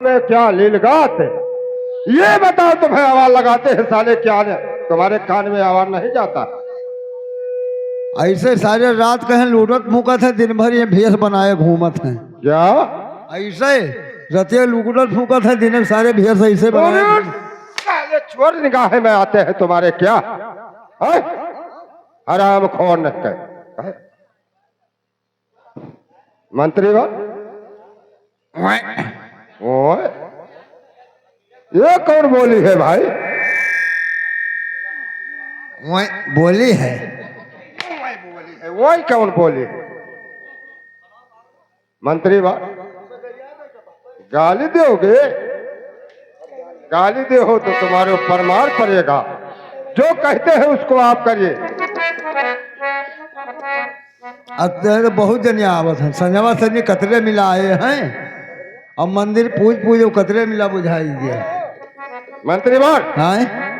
में क्या लीलगात है? ये बताओ, तुम्हें आवाज लगाते हैं साले क्या ने? तुम्हारे कान में आवाज नहीं जाता? ऐसे सारे रात कहे लूटत फूकत है, दिन भर ये भेष बनाए घूमत है। क्या ऐसे रतिया लूटत फूकत है, दिन सारे भेष ऐसे बनाए अरे साले चोर निगाह में आते हैं तुम्हारे क्या? है? हराम खोर न कहे मंत्री ओए, ये कौन बोली है भाई? बोली है वही कौन बोली है? मंत्री बा गाली दोगे? गाली दे हो तो तुम्हारे ऊपर मार पड़ेगा। जो कहते हैं उसको आप करिए। अब बहुत जने आवत है, संजवा सनी कतरे मिला आए हैं। अब मंदिर पूज पूज कतरे मिला बुझाई गया। मंत्री बार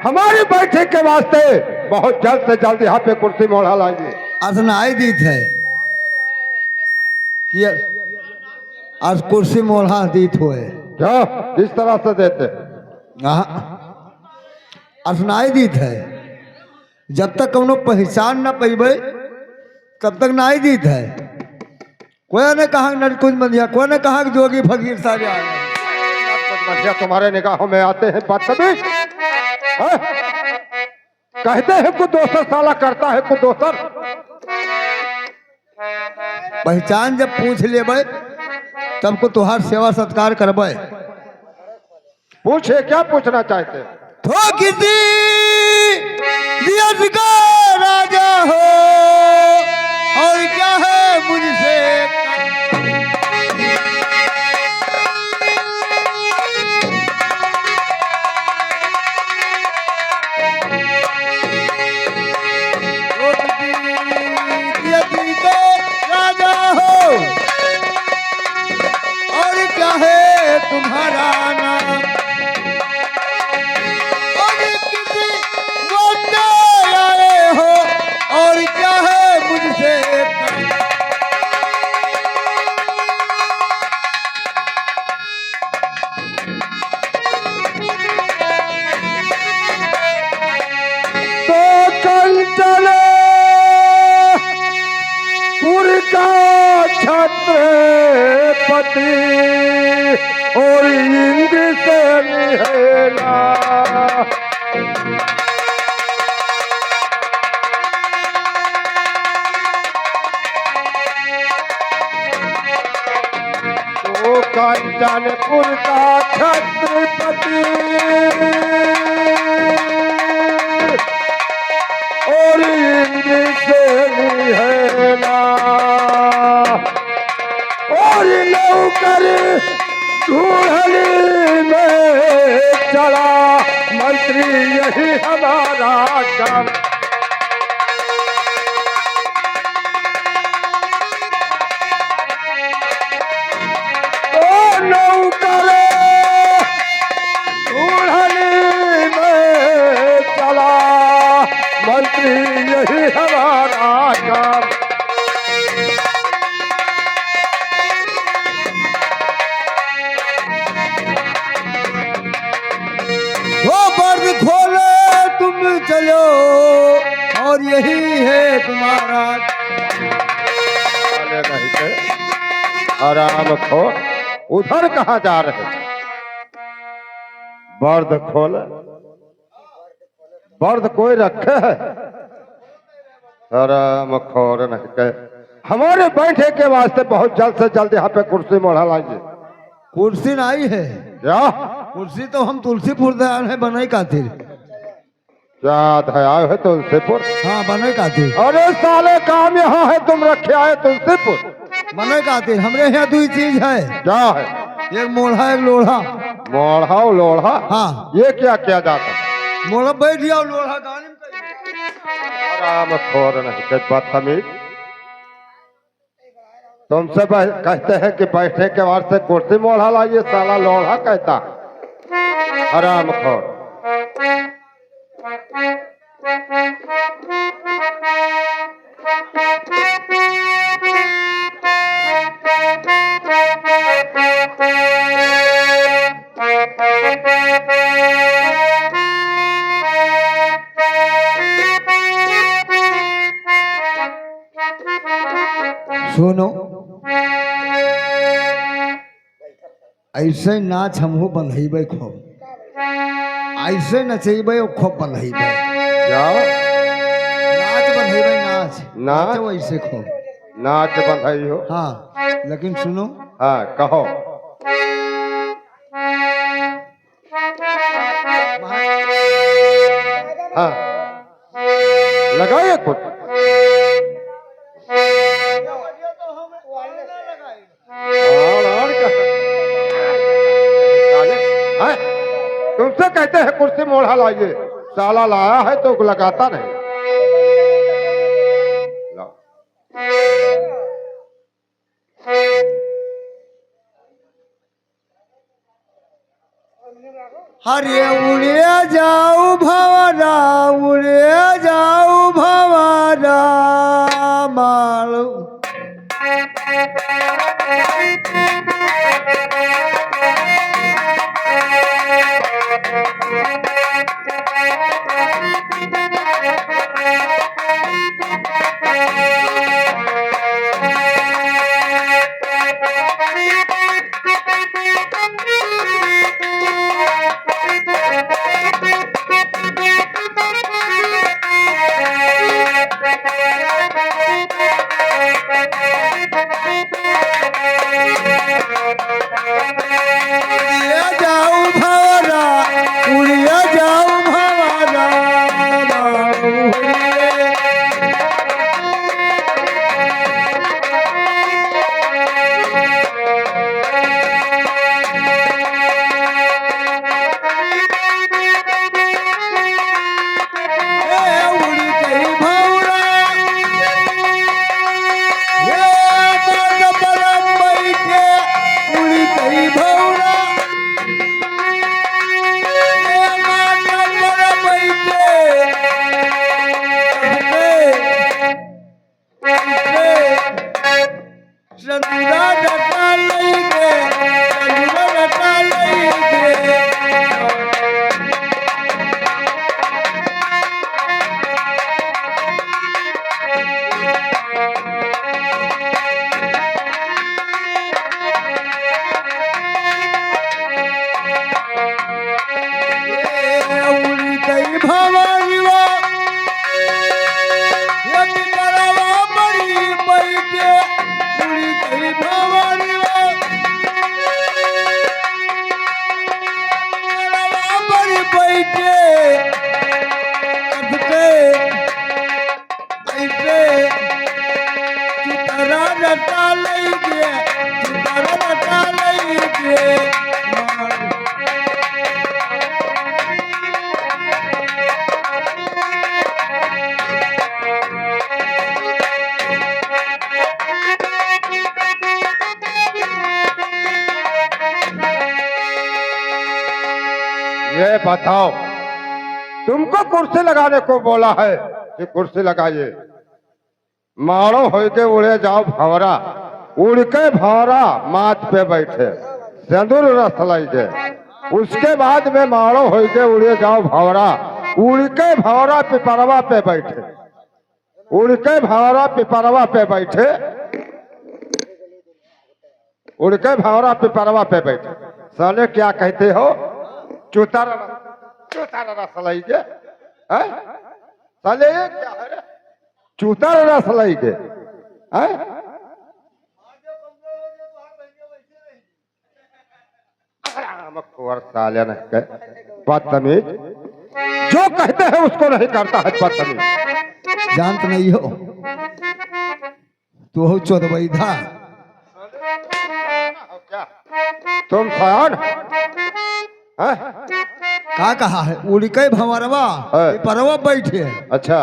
हमारी बैठक के वास्ते बहुत जल्द से जल्द यहाँ पे कुर्सी मोड़ा लाइए। असनाई दीत है कि आज कुर्सी मोड़ा दीत हुए। क्या किस तरह से देते? असनाई दीत है, जब तक कौनो पहचान न पैबे तब तक नाई दीत है। कोई ने कहा नरकुंज मंदिया, कोई ने कहा कि जोगी फकीर सारे आए। मंदिया तुम्हारे निगाहों में आते हैं बदतमीज? कहते हैं कुछ दोसर साला करता है कुछ दोसर। पहचान जब पूछ लेबे तब को तुहार सेवा सत्कार करबे। पूछे, क्या पूछना चाहते? तो किसी दियत का राजा हो और क्या है मुझसे। राजा हो और क्या है तुम्हारा नाम। और किसी गोंडे आए हो और क्या है मुझसे। तो कल चले का छत्रपति और इंद्र से निहेला। तो कंचनपुर का छत्रपति और इंद्र से निहेला। और नौकर ढूंढने में चला मंत्री, यही हमारा काम। तो नौकर ढूंढने में चला मंत्री, यही हमारा काम। खोले तुम चलो और यही है तुम्हारा। आराम खो, उधर कहाँ जा रहे? बर्द खोल, बर्द कोई रखे है? आराम खोर नहीं कहे। हमारे बैठे के वास्ते बहुत जल्द से जल्द यहाँ पे कुर्सी मोड़ा लाइए। कुर्सी नहीं है क्या? कुर्सी तो हम तुलसीपुर दयाल है बनाई खातिर। क्या आए है तुलसीपुर? हाँ बनाई खातिर। अरे साले काम यहाँ है, तुम रखे आए तुलसीपुर बनाई खातिर। हमरे यहाँ दो चीज है। क्या है? एक मोढ़ा एक लोढ़ा। मोढ़ा और लोढ़ा? हाँ। ये क्या किया जाता? मोढ़ा बैठ गया और लोढ़ा गाने में। आराम खोर नहीं कहे बदतमीज। तुमसे कहते हैं कि बैठने के बाद से कुर्सी मोढ़ा लाइए, साला लोढ़ा कहता। हराम खोर। ऐसे नाच हमहू बंधेबे खूब, ऐसे नचेबे और खूब बंधेबे। क्या नाच बंधेबे, नाच नाच? ऐसे खूब। नाच बंधाई हो? हाँ लेकिन सुनो, हाँ कहो। हाँ लगाइए कुछ। हैं? तुमसे कहते हैं कुर्सी मोड़ा लाइए, साला लाया है तो लगाता नहीं। लाओ। अरे उड़े जाऊ भवरा, उड़े जाऊ भवरा मालू। उड़िया जाऊ भवरा, उड़िया जाऊ भवरा मालू। उड़ी गई भौरा, उड़ी गई भौरा, चंदूरा डटा लेंगे, चंदूरा डटा लेंगे। उड़ी गई भवरिया, ये बिगड़वा बड़ी बैठे। उड़ी गई भवरिया, बिगड़वा बड़ी बैठे। कटके ऐसे चितरा रटा लेंगे, चितरा रटा लेंगे। ये बताओ, तुमको कुर्सी लगाने को बोला है कि कुर्सी लगाइए। मारो हो के उड़े जाओ भंवरा, उड़ के भंवरा माथ पे बैठे, सिंदूर रस लाइए। उसके बाद में मारो हो के उड़े जाओ भंवरा, उड़ के भंवरा पिपरवा पे बैठे, उड़ के भंवरा पिपरवा पे बैठे, उड़ के भंवरा पिपरवा पे बैठे। साले क्या कहते हो? चुतारा रस लाइए। हैं? साले ये क्या है रे? चुतारा रस लाइए। हैं? कुंवर साले ने बदतमीज, जो कहते हैं उसको नहीं करता है बदतमीज। जानत नहीं हो तू हो चौदवैधा। क्या तुम सयान हैं? का कहा है? उड़ के भंवरवा है। परवा बैठे, अच्छा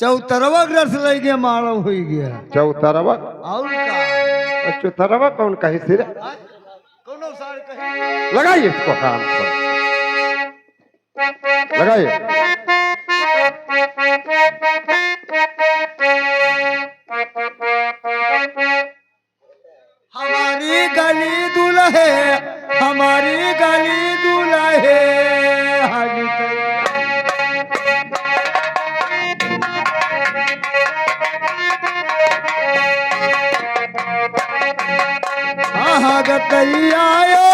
चौतरवा रस लग गया, मारो हो गया। चौतरवा और का चौतरवा कौन कही सिर? कोनो सार कहे लगाइए इसको काम पर, लगाइए। हमारी गली दुल्हे, हमारी गली दुल्हे हाजी हाँ गतई आयो,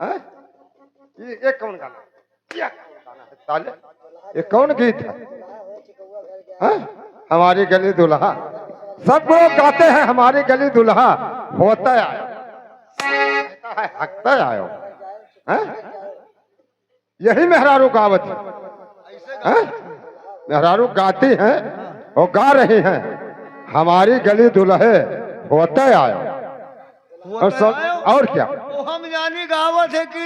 हैं? ये कौन गाना है? ये कौन गाना है साले? ये कौन गीत है? हैं? हमारी गली दुल्हा, सब लोग गाते हैं हमारी गली दुल्हा होता आयो, कहता है हकता आयो। हैं? यही मेहरारू गावत है, मेहरारू गाती हैं और गा रही हैं हमारी गली दुल्हे होते आयो। और क्या? तो हम जानी कहावत है कि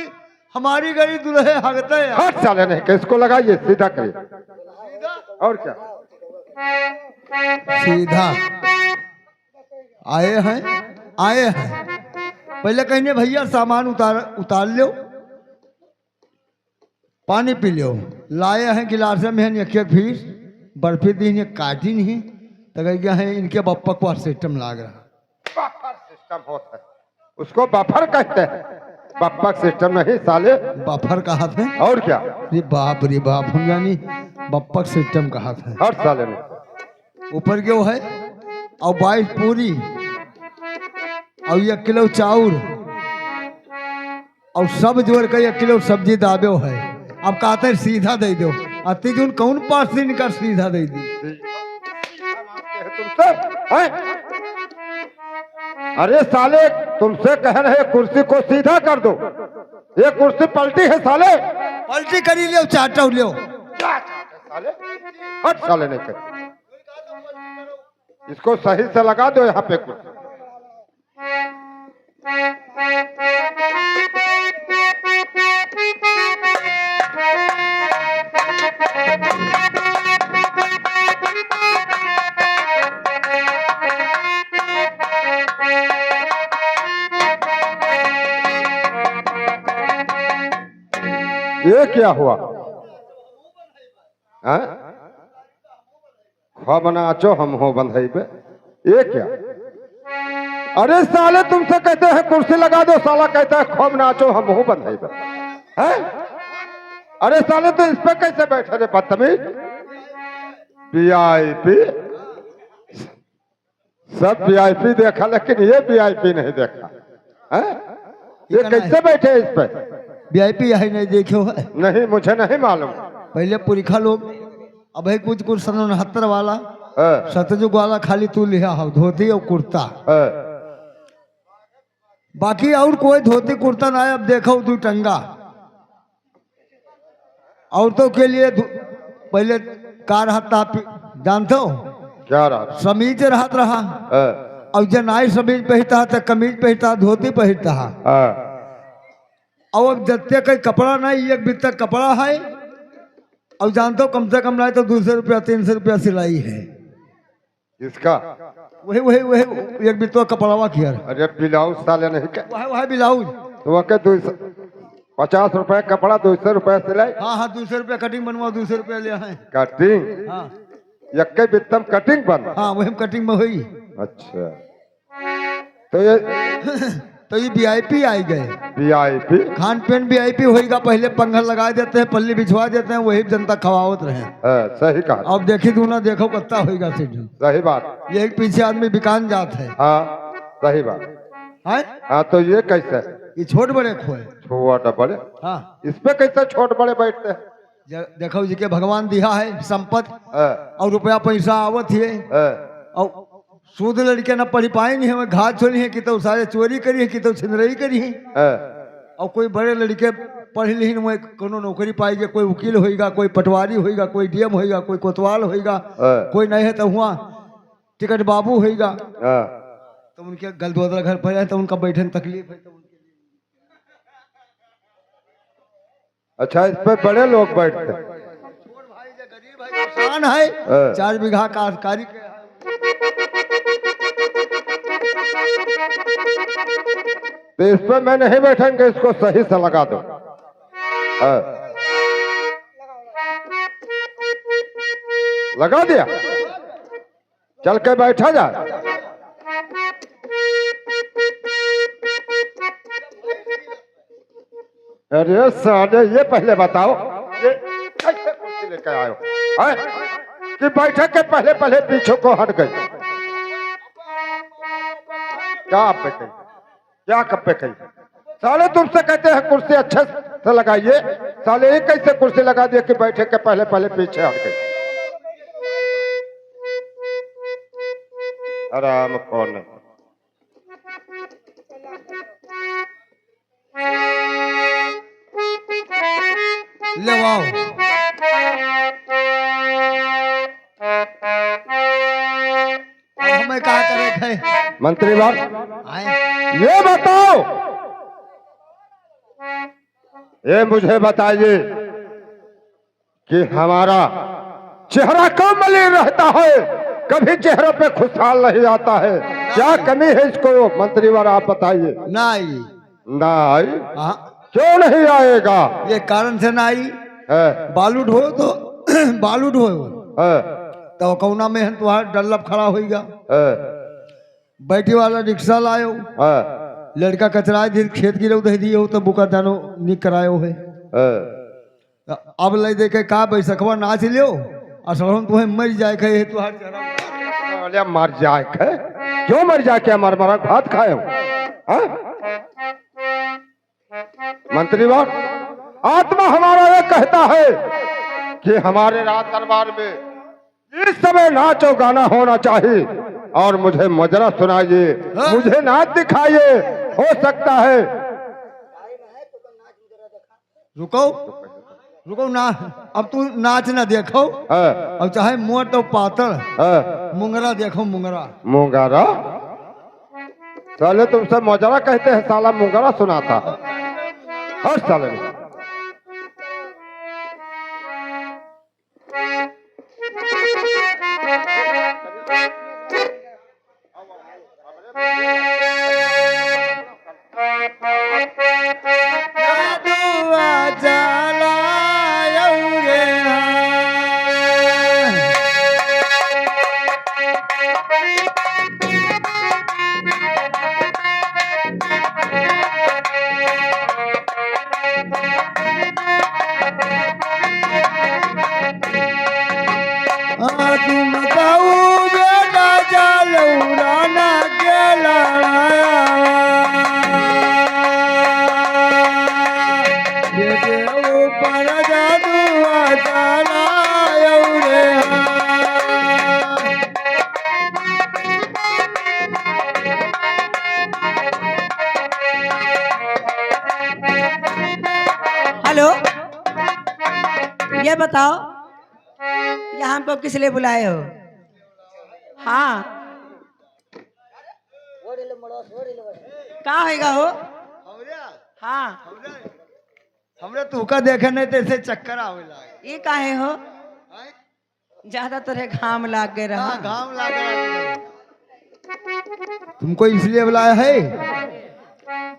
हमारी गली दुल्हे हगते हैं। हट साले नहीं, किसको लगाइए, सीधा करिए। और क्या? सीधा आए हैं, आए हैं। पहले कहने भैया सामान उतार लो, पानी पी लो। लाए हैं गिलास में है एक फीस बर्फी दी काटी नहीं तो कह है इनके बप्पा को सिस्टम लाग रहा। बफर सिस्टम होता है, उसको बफर कहते हैं, बफर सिस्टम नहीं साले। बफर कहा था? और क्या? रे बाप हम यानी बप्पक सिस्टम कहा था। हर साले में ऊपर क्यों है और 22 पूरी और 1 किलो चाउर और सब जोड़ कर 1 किलो सब्जी दाबो है। अब कहते हैं सीधा दे दो, अति जून कौन पास दिन कर सीधा दे दी। तुमसे हैं? अरे साले तुमसे कह रहे कुर्सी को सीधा कर दो, ये कुर्सी पलटी है साले। पलटी करी लियो, चाटा लियो। साले हट साले नहीं कर, इसको सही से लगा दो यहाँ पे कुर्सी। ये क्या हुआ? ख्वा बनाचो हम हो बंधई पे, ये क्या? अरे साले तुमसे कहते हैं कुर्सी लगा दो, साला कहता है ख्वा बनाचो हम हो बंधई पे। हैं? अरे साले तो इस पे कैसे बैठे रे बदतमीज? वीआईपी, सब वीआईपी देखा लेकिन ये वीआईपी नहीं देखा। हैं? ये कैसे बैठे इस पे? वीआईपी है नहीं देखो है? नहीं मुझे नहीं मालूम। पहले पुरखा लोग, अब है कुछ 69 वाला, सतयुग वाला खाली तू लिया हो धोती और कुर्ता, बाकी और कोई धोती कुर्ता ना है। अब देखो 2 टंगा औरतों के लिए पहले का रहता जानते हो? क्या रहा? समीज रहत रहा और जनाई समीज पहनता तो कमीज पहनता, धोती पहनता। और अब जत्ते का कपड़ा नहीं, 1 बित्ता कपड़ा है और जानते हो कम से कम नहीं तो 200 रुपया 300 रुपया सिलाई है इसका। वही वही वही 1 बित्ता कपड़ावा किया। अरे ब्लाउज साले नहीं क्या? वह ब्लाउज तो वह 50 रुपए कपड़ा, 200 रुपए सिलाई। हाँ 200 रुपया कटिंग बनवा, 200 रुपया लिया है कटिंग। हाँ यक्के बित्तम कटिंग बन। हाँ वही कटिंग में हुई। अच्छा तो ये वीआईपी आई गए। वीआईपी खान पीन वीआईपी होएगा। पहले पंखा लगा देते हैं, पल्ली बिछवा देते हैं, वही जनता खवावत रहे। सही कहा। अब देखी तू ना देखो कत्ता होएगा सीधे। सही बात। ये एक पीछे आदमी बिकान जात है। हाँ सही बात है। हाँ तो ये कैसे? ये छोट बड़े खोए। छोटा बड़े। हाँ इस पे कैसे छोट बड़े बैठते हैं? देखो जी के भगवान दिया है संपत्ति और रुपया पैसा आवत है और सूद लड़के ना पढ़ी पाए नहीं, हमें घात छोड़ी है कि तो सारे चोरी करी है कि तो छिंदरई करी है। और कोई बड़े लड़के पढ़ ली में कोनो नौकरी पाएगी, कोई वकील होएगा, कोई पटवारी होएगा, कोई डीएम होएगा, कोई कोतवाल होएगा, कोई नहीं है तो हुआ टिकट बाबू होएगा। तो उनके गलदोदरा घर पर है तो उनका बैठने तकलीफ है तो उनके लिए। अच्छा इस पे बड़े लोग बैठते हैं। छोट भाई जो गरीब है, किसान है, 4 बीघा काश्तकारी के है। तो इस पे मैं नहीं बैठेंगे, इसको सही से लगा दो। लगा दिया, चल के बैठा जा। अरे साले ये पहले बताओ ये कैसे कुर्सी लेकर आयो है कि बैठक के पहले पहले पीछे को हट गई? क्या आप पे कही? क्या कब पे कही? साले तुमसे कहते हैं कुर्सी अच्छे से लगाइए, साले एक कैसे कुर्सी लगा दिए कि बैठे के पहले पहले पीछे हट गए। आराम कौन है? ले आओ। अब हमें क्या करे थे? मंत्री बार आए ये बताओ, ये मुझे बताइए कि हमारा चेहरा क्यों मलिन रहता है, कभी चेहरे पे खुशहाल नहीं आता है, क्या कमी है इसको? मंत्री बार आप बताइए। नहीं। ना आई? हाँ, क्यों नहीं आएगा? ये कारण से नहीं है, बालू ढो तो बालू ढो है, तो कौना में तुम्हारा डल्लप खड़ा होगा। है, बैठी वाला रिक्शा लायो, है, लड़का कचरा दिन खेत गिरो दे दियो तो बुका जानो निक करायो है। है। अब ले दे के का बैसखवा नाच लियो असलम तुम्हें मर जाए कहे तुहार चेहरा साले मर जाए के? क्यों मर जाए के? मर मरा भात खाए हो? हाँ? मंत्री बार आत्मा हमारा ये कहता है कि हमारे राज दरबार में इस समय नाच और गाना होना चाहिए, और मुझे मुजरा सुनाइए, हाँ? मुझे नाच दिखाइए। हो सकता है रुको रुको ना, अब तू नाच ना देखो, है, अब चाहे मोट तो पातर है, मुंगरा देखो मुंगरा। मुंगारा? साले तुमसे मुजरा कहते हैं, साला मुंगारा सुनाता है। और साले तुम कहू बेटा चलौराना के लड़ाया बेटे ऊपर जादुआ चलायो रे। हेलो, ये बताओ यहाँ हमको किस लिए बुलाए हो? हाँ, कहाँ होगा हो? हाँ, हमरे तुका देखे नहीं तो ऐसे चक्कर आवेला। ये काहे हो? ज्यादा तोरे घाम लाग गए रहा। हाँ, घाम लग रहा है। तुमको इसलिए बुलाया है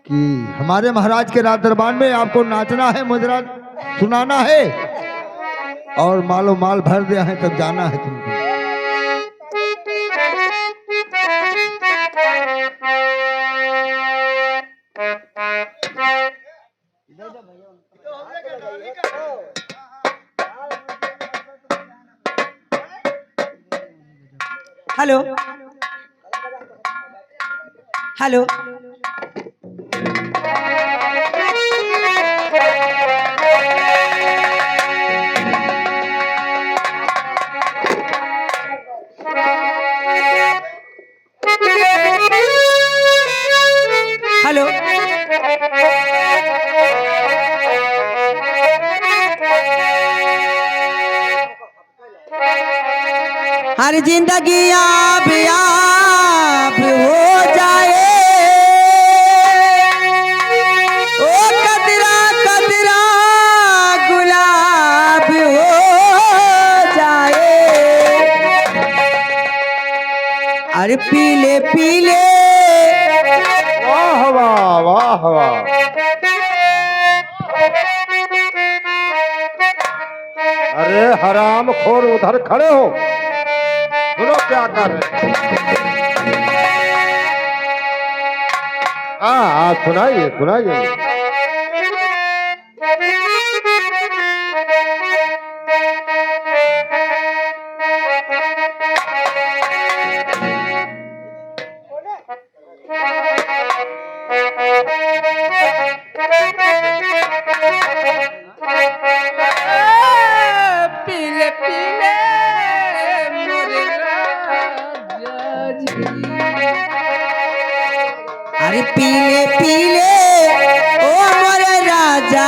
कि हमारे महाराज के राज दरबार में आपको नाचना है, मुजरा सुनाना है, और मालो माल भर दिया है, तब जाना है तुमको। हेलो हेलो, हेलो, हर जिंदगी आप हो जाए, ओ कतरा कतरा गुलाब हो जाए, अरे पीले पीले वाह वाह वाह वाह। अरे हराम खोर, उधर खड़े हो, सुनो क्या कर रहे? हाँ, सुनाइए सुनाइए। अरे पीले पीले ओ मोर राजा,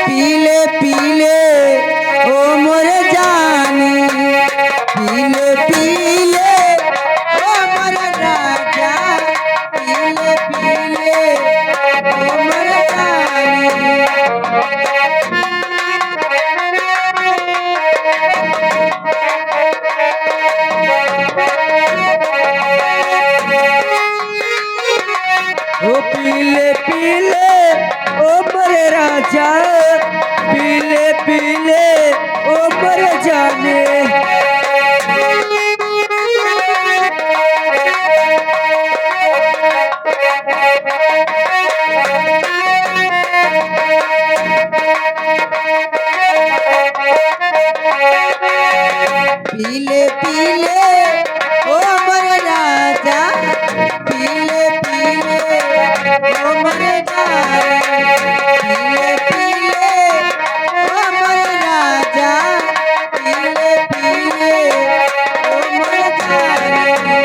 पीले पीले ओ मोर जानी, पीले पीले ओ मोर राजा, पीले पीले ओ मोर जानी। ओ पीले पीले ओ मोरे राजा, पीले पीले ओ मोरे जाने। पीले पीले ओ मोरे राजा, पीले पीले ओ मोरे जाने, पीले पीले ओ मोरे राजा, पीले पीले ओ मोरे जाने।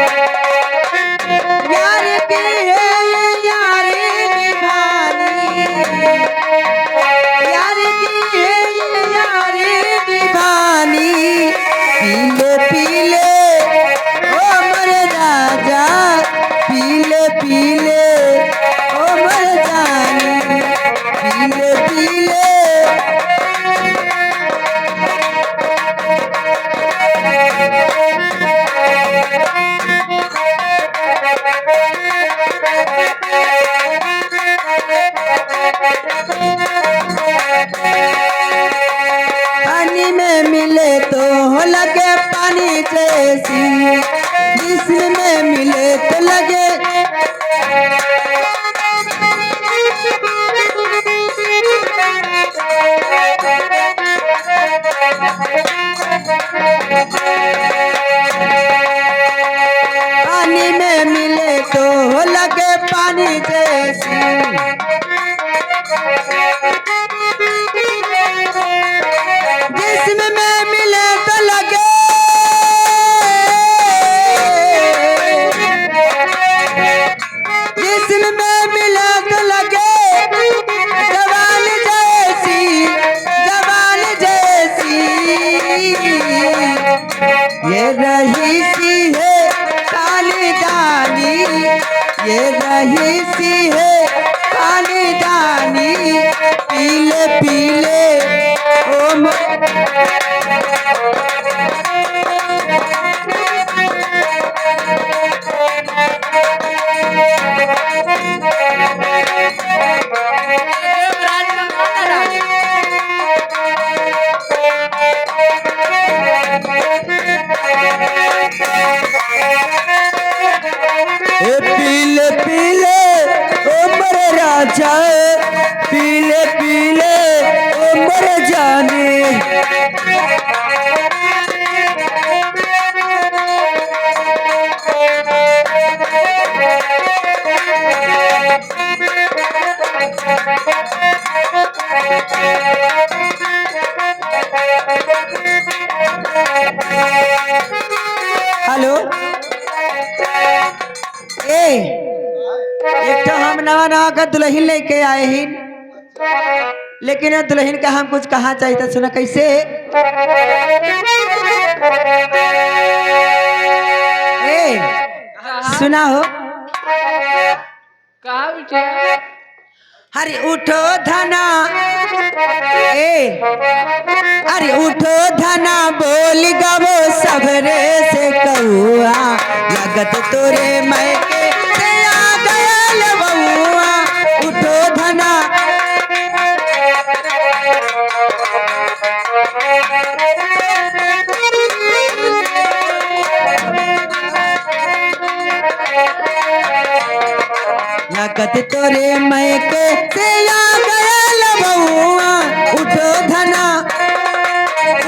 यार की है ये यारी निभानी, यार की है ये यारी निभानी, पीले पीले ओ मोरे राजा, पीले पीले ओ मोरे जानी, पीले पीले। पानी में मिले तो लगे पानी जैसी, जिसमें मिले तो लगे पानी में मिले तो लगे पानी जैसी, जिसमें में मिले तो लगे, जिसमें में मिले तो लगे जवान जैसी, जवान जैसी। ये रही सी है काली दानी, ये रही सी है काली दानी, पीले पीले ओ पीले पीले ओ मोरे राजा, पीले पीले ओ मोरे जाने। हेलो ए, एक तो हम नवा नवा का दुल्हन लेके आए ही, लेकिन ये दुल्हन का हम कुछ कहा चाहिए तो सुना कैसे। ए सुना हो, कहा बिटिया? अरे उठो धना, ए अरे उठो धना बोल गवो सबरे से कहुआ, लगत तोरे मैके से आ गया बउआ। उठो धना लगत तोरे मैके से आ गया बउआ। उठो धना,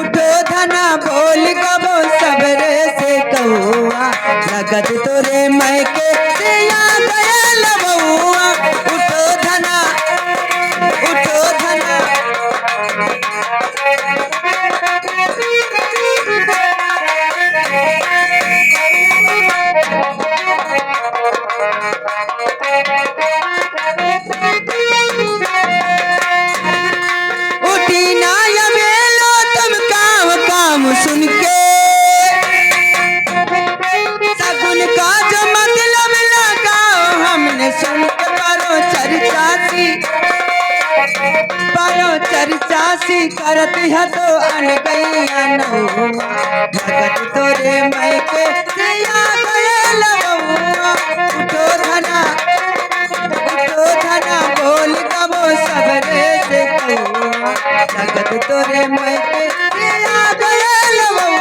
उठो धना बोल गबो सबरे से कहुआ, लगत तोरे मैके से आ गया बउआ। उठो धना, उठो धना। बदमाशी करत है तो अन गई नहुआ लगत तोरे मैं के सिया गए लहुआ उठो धना बोल कबो सबरे से कहुआ लगत तोरे मैं के सिया गए लहुआ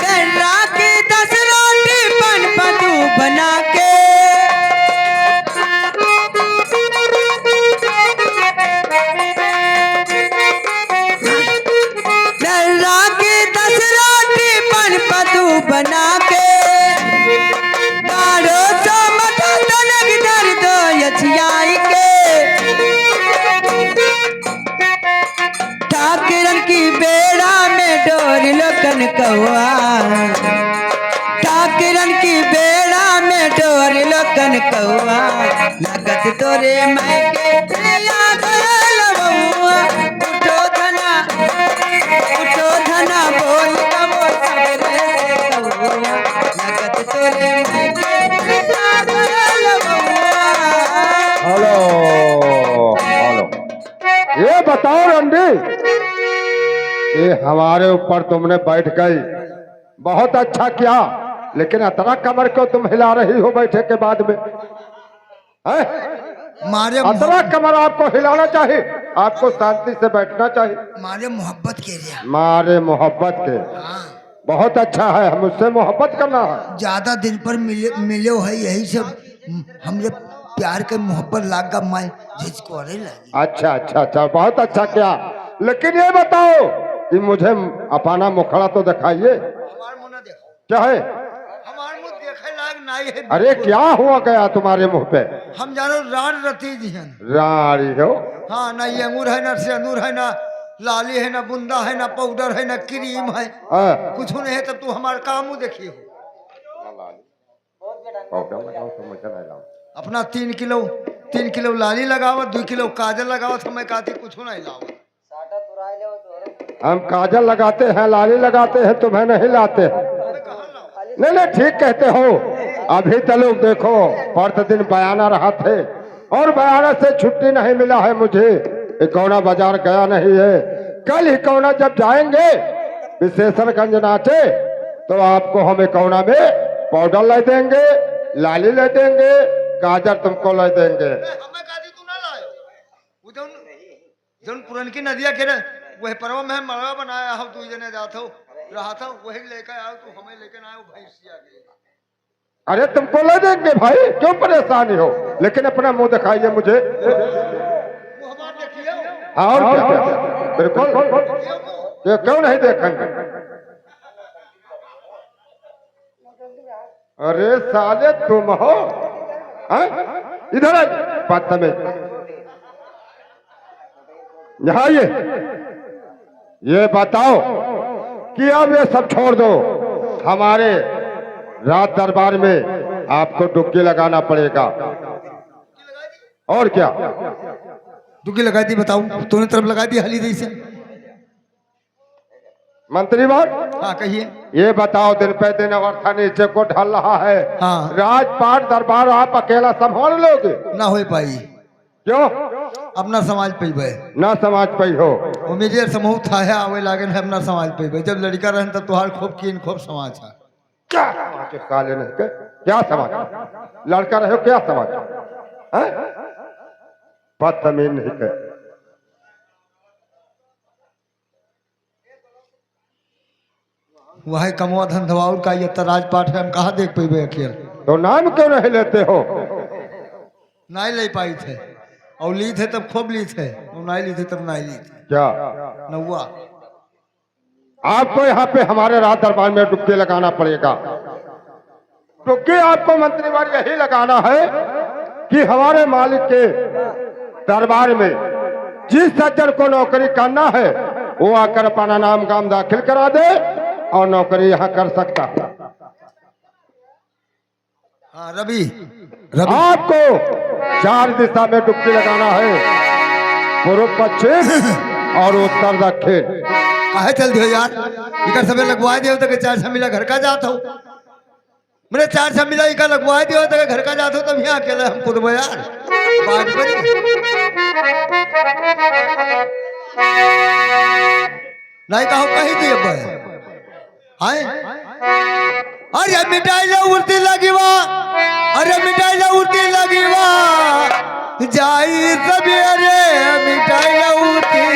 डर्रा के 10 रोटी पन पतू बना के डर्रा के 10 रोटी पन पतू बना के दारो सो मथा तनक दर दो यछियाई के ठाकरन की बेड़ा में डोर लोकन कौआ ठाकरन की बेड़ा में डोर लोकन कौआ लगत तोरे मैं के लिया गयल बउआ उठो धना बोल कबो सबरे से कौआ लगत तोरे मैं के लिया गयल बउआ हेलो हेलो, ये बताओ रंडी, ये हमारे ऊपर तुमने बैठ गई, बहुत अच्छा किया, लेकिन इतना कमर क्यों तुम हिला रही हो बैठे के बाद में? हैं? मारे इतना कमर आपको हिलाना चाहिए, आपको शांति से बैठना चाहिए। मारे मोहब्बत के लिए। मारे मोहब्बत के, हाँ, बहुत अच्छा है, हम उससे मोहब्बत करना है। ज्यादा दिन पर मिले है, यही से हमरे प्यार के मोहब्बत लाग का मैं झिझको रही लगी। अच्छा अच्छा अच्छा, बहुत अच्छा किया, लेकिन ये बताओ कि मुझे अपना मुखड़ा तो दिखाइए। हमार मुंह ना देखो, क्या है? हमार मुंह देखे लायक नहीं है। अरे क्या हुआ गया तुम्हारे मुंह पे? हम जानो रान रती जी हैं। राड़ी हो? हाँ, ना ये अंगूर है, ना सिंदूर है, ना लाली है, ना बुंदा है, ना पाउडर है, ना क्रीम है, कुछ नहीं है। तब तू हमारे काम देखी हो। अपना 3 किलो लाली लगाओ, 2 किलो काजल लगाओ, तो मैं कहती कुछ नहीं लाओ। हम काजल लगाते हैं, लाली लगाते हैं, तुम्हें नहीं लाते हैं। नहीं नहीं, ठीक कहते हो। अभी तो लोग देखो प्रतिदिन बयाना रहा थे, और बयाना से छुट्टी नहीं मिला है मुझे। इकौना बाजार गया नहीं है। कल इकौना जब जाएंगे विशेषणगंज नाचे, तो आपको हम इकौना में पाउडर ले देंगे, लाली ले देंगे, गाजर तुमको ले देंगे। हमें कहती तू ना लायो। वो जौन पुरनकी नदिया के वही परवा में मरवा बनाया हम 2 जने जात हो रहा था, वही लेकर आओ, तू हमें लेकर आयो भैंसिया के। अरे तुमको ले देंगे भाई, क्यों परेशानी हो, लेकिन अपना मुंह दिखाइए मुझे। वो हमार देखियो। हाँ, और क्या? बिल्कुल, ये क्यों नहीं देखेंगे? अरे साले तुम हो? हैं? इधर आ, बदतमीज। यहाँ ये बताओ कि अब ये सब छोड़ दो, हमारे रात दरबार में आपको डुबकी लगाना पड़ेगा। और क्या? डुबकी लगाई थी, बताऊं? तूने तरफ लगाई थी हली दी से। मंत्री बात, हाँ कहिए। ये बताओ, दिन पे दिन अवस्था नीचे को ढल रहा है। हाँ। राजपाट दरबार आप अकेला संभाल लोगे? ना हो पाई। क्यों अपना समाज पे ना समाज पे हो? उम्मीद समूह था है आवे लागन है अपना समाज पे। जब लड़का रहन तब तुहार खूब कीन खूब समाज है। क्या साले नहीं के? क्या समाज? लड़का रहे हो, क्या समाज? बदतमीज नहीं के। वही कमवा धंधवाउर का ये राजपाट है, हम कहाँ देख पेबे अकेले। तो नाम क्यों नहीं लेते हो? नहीं ले पाई थे, और ली थे तब खूब ली थे, और नहीं ली थे तब नहीं ली थे। क्या नौवा आपको यहाँ पे हमारे राज दरबार में डुबकी लगाना पड़ेगा। डुबकी आपको मंत्रीवार यही लगाना है कि हमारे मालिक के दरबार में जिस सज्जन को नौकरी करना है वो आकर अपना नाम गाम दाखिल करा दे, और नौकरी यहाँ कर सकता। हाँ रवि, रवि आपको 4 दिशा में डुबकी लगाना है, पूर्व पश्चिम और उत्तर दक्षिण। काहे चल दियो यार, इकर समय लगवा दियो तो 4 मिला घर का जात हो। मेरे 4 मिला इका लगवा दियो तो घर का जात हो, तब यहाँ अकेले हम खुद में यार बात करी। नहीं कहो कहीं दिए हाय, अरे मिठाई ला उड़ती लगी वा, अरे मिठाई ला उड़ती लगी वा, जाई सवेरे मिठाई ला उड़ती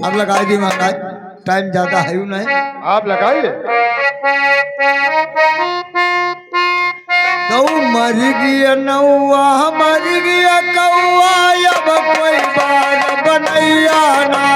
अब लगाई दी महंगाई, टाइम ज्यादा है नहीं, आप लगाइए। तो मर गया नौआ मर गया कौआ, अब कोई बार बनैया नहीं।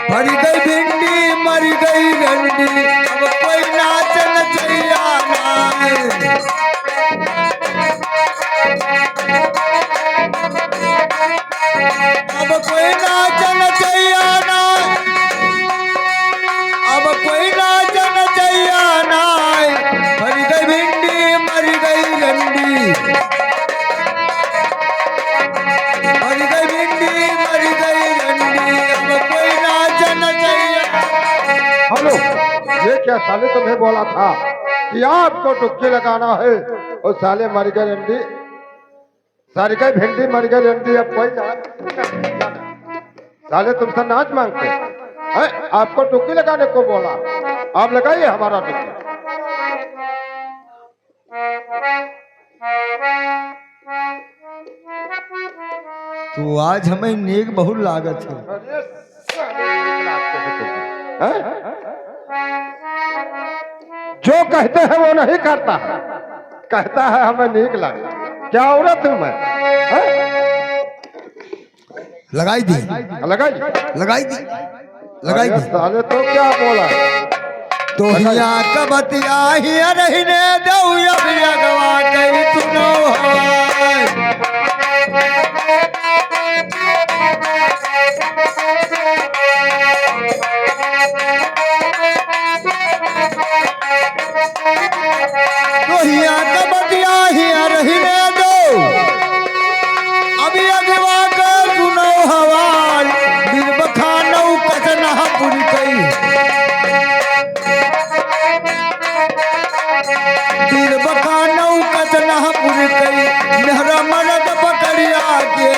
मर गई भिंडी मर गई रंडी, अब कोई नाच नचैया नाय। अब कोई नाच नचैया नाय, अब कोई नाच नचैया नाय। मर गई भिंडी मर गई रंडी, मर गई भिंडी मर गई रंडी, अब कोई नाच नचैया। हेलो, ये क्या साले तुम्हें बोला था कि आपको डुबकी लगाना है, और साले मर गए रंडी, सारी गई भिंडी मर गई रंडी, अब कोई साले तुमसे नाच मांगते हैं। आपको डुबकी लगाने को बोला, आप लगाइए हमारा डुबकी। तो आज हमें नेक बहुत लागत है। अरे साले नेक लागते हैं तुम, हैं? जो कहते हैं वो नहीं करता है, कहता है हमें नीक लगा। क्या औरत हूं मैं, लगाई दी लगाई लगाई दी लगाई दी। साले तो क्या बोला, तो यहाँ कबतिया ही रहने दो, अब अगवा कही सुनो है। तो हिया कबतिया हिया रहने दो, अभी अगवा कर सुनो हवाल, दिल बखानौ कसना पुरी कई, दिल बखानौ कसना पुरी कई, मेहरा मरद पकड़िया के।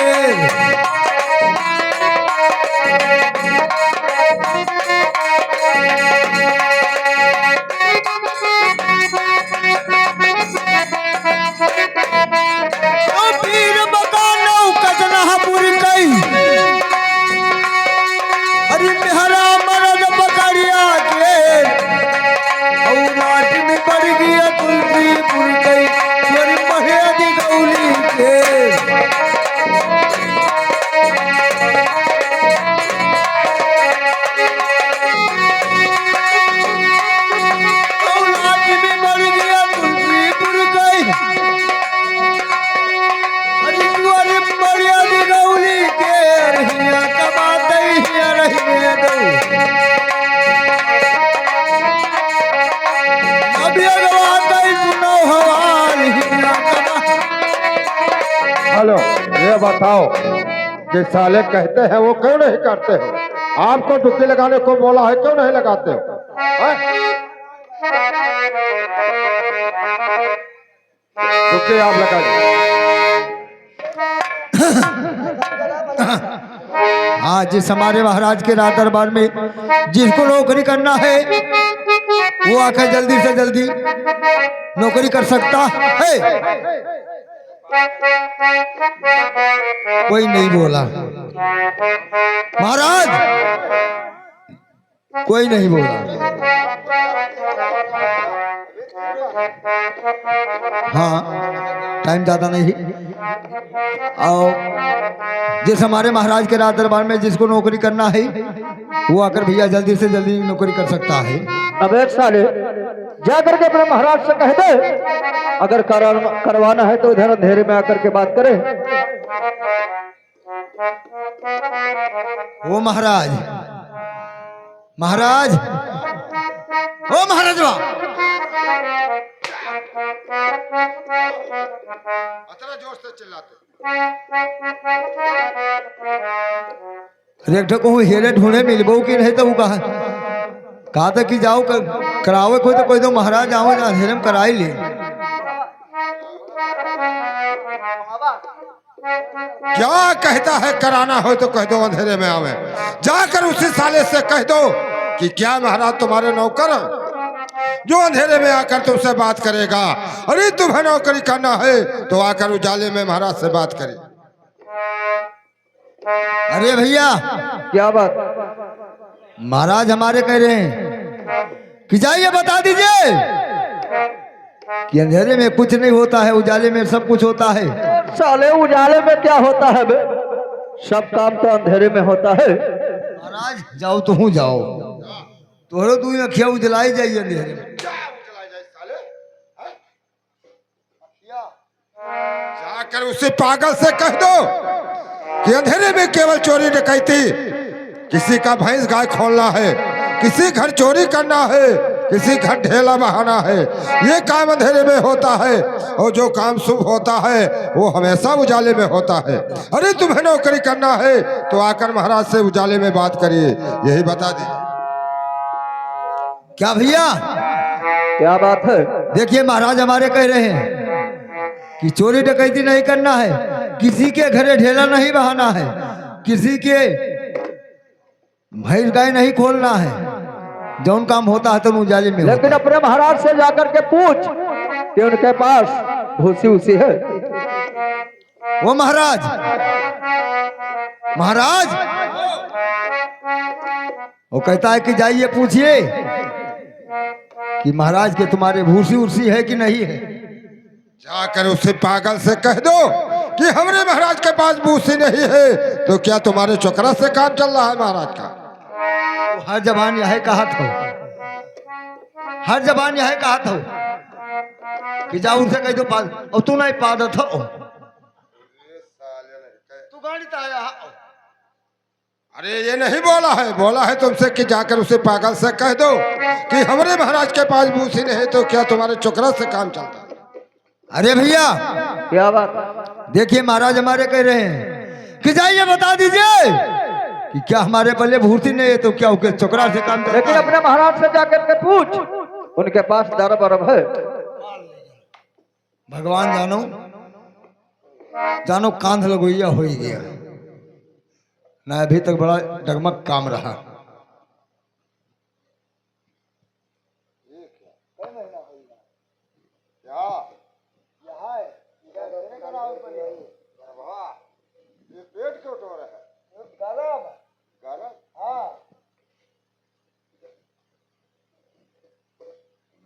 हेलो, ये बताओ कि साले कहते हैं वो क्यों नहीं करते हो? आपको डुबकी लगाने को बोला है, क्यों नहीं लगाते हो? डुबकी आप लगाइए। हाँ, जिस हमारे महाराज के राज दरबार में जिसको नौकरी करना है वो आकर जल्दी से जल्दी नौकरी कर सकता है। कोई नहीं बोला महाराज, कोई नहीं बोला। हाँ, टाइम ज्यादा नहीं। और जिस हमारे महाराज के राज दरबार में जिसको नौकरी करना है वो आकर भैया जल्दी से जल्दी नौकरी कर सकता है। अब एक साले जा करके अपने महाराज से कह दे, अगर करवाना है तो इधर अंधेरे में आकर के बात करे। ओ महाराज, महाराज, ओ महाराज वाह, इतना जोर से चिल्लाते। रेख को हेरे ढूंढे मिलबो कि नहीं तो वो कहा था कि जाओ करावे कोई तो महाराज आओ ना अंधेरे में करा ही ले। क्या कहता है कराना हो तो कह दो अंधेरे में आवे। जाकर उसी साले से कह दो कि क्या महाराज तुम्हारे नौकर जो अंधेरे में आकर तुमसे बात करेगा। अरे तुम्हें नौकरी करना है तो आकर उजाले में महाराज से बात करे। अरे भैया, क्या बात? महाराज हमारे कह रहे हैं कि जाइए बता दीजिए कि अंधेरे में कुछ नहीं होता है, उजाले में सब कुछ होता है। साले उजाले में क्या होता है बे? सब काम तो अंधेरे में होता है। महाराज जाओ तो हूँ जाओ, तोहरो तू अखिया उजलाई जाइए अंधेरे में। जाकर उसे पागल से कह दो कि अंधेरे में केवल चोरी डकैती, किसी का भैंस गाय खोलना है, किसी घर चोरी करना है, किसी घर ढेला बहाना है, ये काम अंधेरे में होता है। और जो काम शुभ होता है वो हमेशा उजाले में होता है। अरे तुम्हें नौकरी करना है तो आकर महाराज से उजाले में बात करिए, यही बता दी। क्या भैया, क्या बात है? देखिए महाराज हमारे कह रहे हैं कि चोरी डकैती नहीं करना है, किसी के घरे ढेला नहीं बहाना है, किसी के भैंस गाय नहीं खोलना है। जौन काम होता है तो उजाले में। लेकिन अपने महाराज से जाकर के पूछ कि उनके पास भूसी उसी है। वो महाराज, महाराज वो कहता है कि जाइए पूछिए कि महाराज के तुम्हारे भूसी उसी है कि नहीं है। जाकर उसे पागल से कह दो कि हमारे महाराज के पास भूसी नहीं है, तो क्या तुम्हारे चोकरा से काम चल रहा है महाराज का? हर जबान यह कहा था, हर जबान यह कहा था कि जाओ उनसे कह दो पाद, और तू नहीं पाद था, तू गाड़ी आया अरे ये नहीं बोला है तुमसे कि जाकर उसे पागल से कह दो कि हमारे महाराज के पास बूसी नहीं तो क्या तुम्हारे चोकरा से काम चलता है? अरे भैया क्या बात? देखिए महाराज हमारे कह रहे हैं कि जाइए बता दीजिए कि क्या हमारे पल्ले भूसी नहीं है तो क्या उसके चोकरा से काम लेकिन चलता है? अपने महाराज से जाकर के पूछ, उनके पास दरब अरब है। भगवान जानो कांध लगोइया हो ही गया ना, अभी तक बड़ा डगमग काम रहा।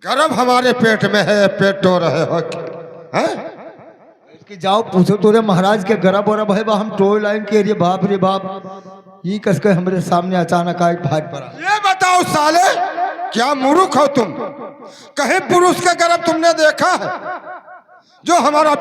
गर्भ हमारे पेट में है, पेट तो रहे हो हैं? कि जाओ पूछो तोरे महाराज के गरब वरब है बा, हम टोल लाइन के एरिए बाप रे बाप ये कसके हमरे सामने अचानक आए भाग पड़ा। ये बताओ साले, क्या मूर्ख हो तुम? कहीं पुरुष का गर्भ तुमने देखा है जो हमारा